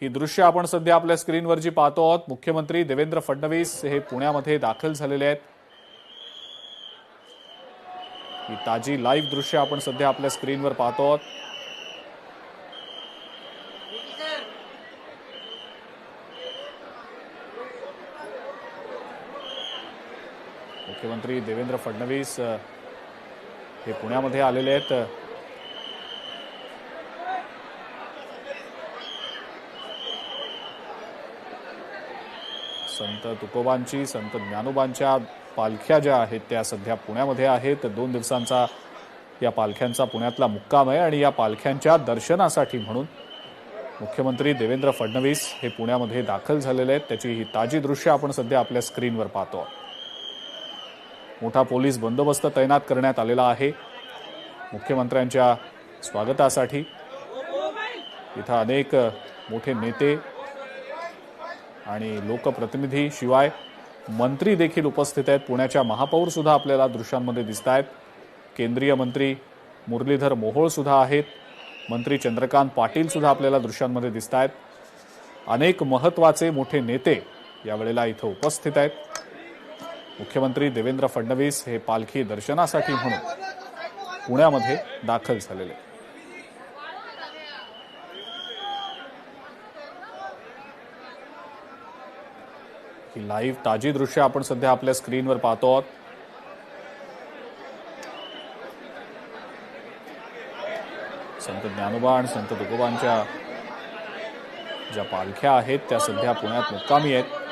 ही दृश्य आपण सध्या आपल्या स्क्रीनवर जी पाहतो आहोत, मुख्यमंत्री देवेंद्र फडणवीस हे पुण्यामध्ये दाखल झालेले आहेत। ही ताजी लाईव्ह दृश्य आपण सध्या आपल्या स्क्रीनवर पाहतो आहोत। मुख्यमंत्री देवेंद्र फडणवीस हे पुण्यामध्ये आलेले आहेत। संत तुकोबांची, संत ज्ञानोबांच्या पालख्या ज्या आहेत त्या सध्या पुण्यामध्ये आहेत। 2 दिवसांचा या पालख्यांचा पुण्यातला मुक्काम आहे आणि या पालख्यांच्या दर्शनासाठी म्हणून मुख्यमंत्री देवेंद्र फडणवीस हे पुण्यामध्ये दाखल झालेले आहेत। त्याची ही ताजी दृश्य आपण सध्या आपल्या स्क्रीनवर पाहतो। मोठा पोलीस बंदोबस्त तैनात करण्यात आलेला आहे मुख्यमंत्र्यांच्या स्वागतासाठी। इथं अनेक मोठे नेते आणि लोकप्रतिनिधी शिवाय मंत्री देखील उपस्थित आहेत। पुण्याच्या महापौर सुद्धा आपल्याला दृश्यांमध्ये दिसत आहेत। केंद्रीय मंत्री मुरलीधर मोहोळ सुद्धा आहेत। मंत्री चंद्रकांत पाटील सुद्धा आपल्याला दृश्यांमध्ये दिसत आहेत। अनेक महत्त्वाचे मोठे नेते यावेळेला इथं उपस्थित आहेत। मुख्यमंत्री देवेंद्र फडणवीस हे पालखी दर्शनासाठी म्हणून पुण्यामध्ये दाखल झालेले। ही लाईव्ह ताजी दृश्य आपण सध्या आपल्या स्क्रीनवर पाहतो आहोत। संत ज्ञानोबा आणि संत तुकोबांच्या ज्या पालख्या आहेत त्या सध्या पुण्यात मुक्कामी आहेत।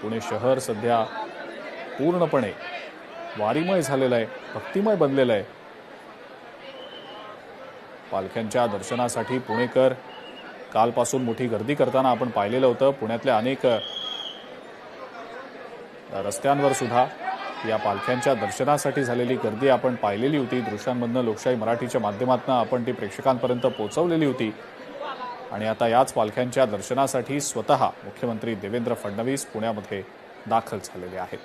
पुणे शहर सध्या पूर्णपणे वारीमय झालेलं आहे, भक्तिमय बनलेलं आहे। पालख्यांच्या दर्शनासाठी पुणेकर कालपासून मोठी गर्दी करताना आपण पाहिलेलं होतं। पुण्यातल्या अनेक रस्त्यांवर सुद्धा या पालख्यांच्या दर्शनासाठी झालेली गर्दी आपण पाहिलेली होती। दृश्यांमधनं लोकशाही मराठीच्या माध्यमातून आपण ती प्रेक्षकांपर्यंत पोहोचवलेली होती। आणि आता याच पालख्यांच्या दर्शनासाठी स्वतः मुख्यमंत्री देवेंद्र फडणवीस पुण्यामध्ये दाखल झालेले आहेत।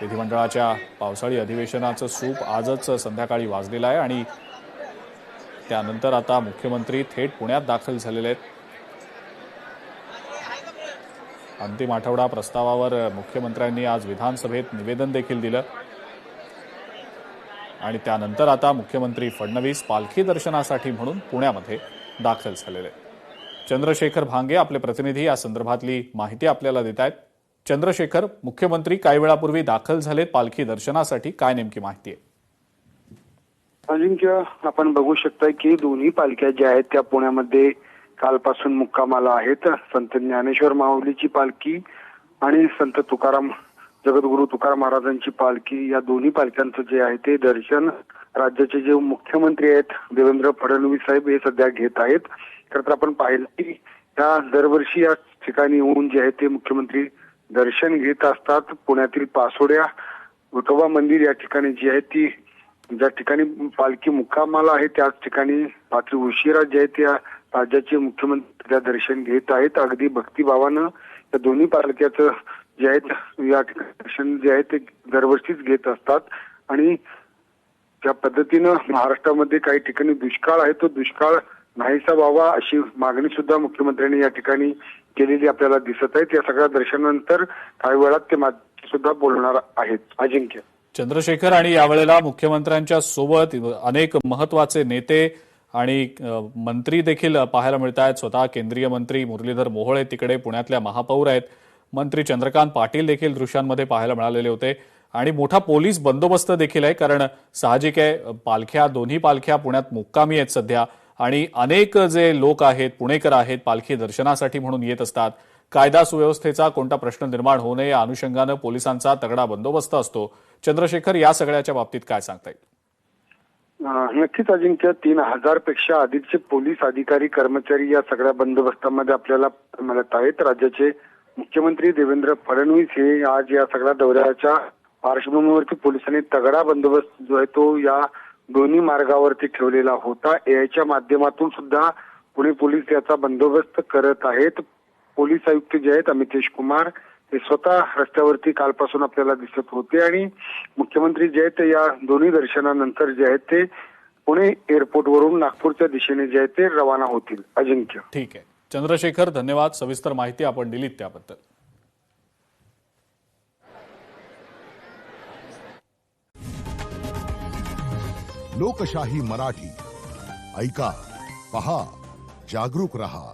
विधिमंडळाच्या पावसाळी अधिवेशनाचं सूप आजच संध्याकाळी वाजलेलं आहे आणि त्यानंतर आता मुख्यमंत्री थेट पुण्यात दाखल झालेले आहेत। अंतिम आठवडा प्रस्तावावर मुख्यमंत्र्यांनी आज विधानसभेत निवेदन देखील दिलं आणि त्यानंतर आता मुख्यमंत्री फडणवीस पालखी दर्शनासाठी म्हणून पुण्यामध्ये दाखल झालेले। चंद्रशेखर भांगे आपले प्रतिनिधी या संदर्भातली माहिती आपल्याला देत आहेत। चंद्रशेखर, मुख्यमंत्री काही वेळापूर्वी दाखल झालेत पालखी दर्शनासाठी, काय नेमकी माहिती आहे? अजिंक्य, आपण बघू शकता की दोन्ही पालख्या ज्या आहेत त्या पुण्यामध्ये कालपासून मुक्कामाला आहेत। संत ज्ञानेश्वर माऊलीची पालखी आणि संत तुकाराम जगद्गुरू तुकाराम महाराजांची पालखी, या दोन्ही पालख्यांचं जे आहे ते दर्शन राज्याचे जे मुख्यमंत्री आहेत देवेंद्र फडणवीस साहेब हे सध्या घेत आहेत। खरं तर आपण पाहिलं की या दरवर्षी या ठिकाणी येऊन जे आहे ते मुख्यमंत्री दर्शन घेत असतात। पुण्यातील पासोड्या विठोबा मंदिर या ठिकाणी जी आहे ती ज्या ठिकाणी पालखी मुक्कामाला आहे त्याच ठिकाणी रात्री उशिरा जे आहे त्या राज्याचे मुख्यमंत्री दर्शन घेत आहेत। अगदी भक्तिभावानं या दोन्ही पालख्याचं जे आहेत या ठिकाणी दर्शन जे आहे ते दरवर्षीच घेत असतात। आणि त्या पद्धतीनं महाराष्ट्रामध्ये काही ठिकाणी दुष्काळ आहे, तो दुष्काळ नाहीसा व्हावा अशी मागणी सुद्धा मुख्यमंत्र्यांनी या ठिकाणी केलेली आपल्याला दिसत आहे। या सगळ्या दर्शनानंतर काही वेळात ते माध्यम सुद्धा बोलणार आहेत। अजिंक्य, चंद्रशेखर, आणि यावेळेला मुख्यमंत्र्यांच्या सोबत अनेक महत्त्वाचे नेते आणि मंत्री देखील पाहायला मिळत आहेत। स्वतः केंद्रीय मंत्री मुरलीधर मोहोळ तिकडे, पुण्यातल्या महापौर आहेत, मंत्री चंद्रकांत पाटील देखील दृश्यांमध्ये पाहायला मिळालेले होते आणि मोठा पोलीस बंदोबस्त देखील आहे। कारण साहजिक आहे, पालख्या दोन्ही पालख्या पुण्यात मुक्कामी आहेत सध्या आणि अनेक जे लोक आहेत, पुणेकर आहेत, पालखी दर्शनासाठी म्हणून येत असतात। कायदा सुव्यवस्थेचा कोणता प्रश्न निर्माण होऊ नये या अनुषंगानं पोलिसांचा तगडा बंदोबस्त असतो। चंद्रशेखर, या सगळ्याच्या बाबतीत काय सांगता येईल? नक्कीच अजिंक्य, 3000 पेक्षा अधिकचे पोलीस अधिकारी कर्मचारी या सगळ्या बंदोबस्तामध्ये आपल्याला मिळत आहेत। राज्याचे मुख्यमंत्री देवेंद्र फडणवीस हे आज या सगळ्या दौऱ्याच्या पार्श्वभूमीवरती पोलिसांनी तगडा बंदोबस्त जो आहे तो या दोन्ही मार्गावरती ठेवलेला होता। एआयच्या माध्यमातून सुद्धा पुणे पोलीस याचा बंदोबस्त करत आहेत। पोलीस आयुक्त जे आहेत अमितेश कुमार हे स्वतः रस्त्यावरती कालपासून आपल्याला दिसत होते आणि मुख्यमंत्री जे आहेत या दोन्ही दर्शनानंतर जे आहेत ते पुणे एअरपोर्टवरून नागपूरच्या दिशेने जे आहे ते रवाना होतील. अजिंक्य. ठीक आहे चंद्रशेखर, धन्यवाद. सविस्तर माहिती आपण दिलीत त्याबद्दल. लोकशाही मराठी ऐका, पहा, जागरूक रहा.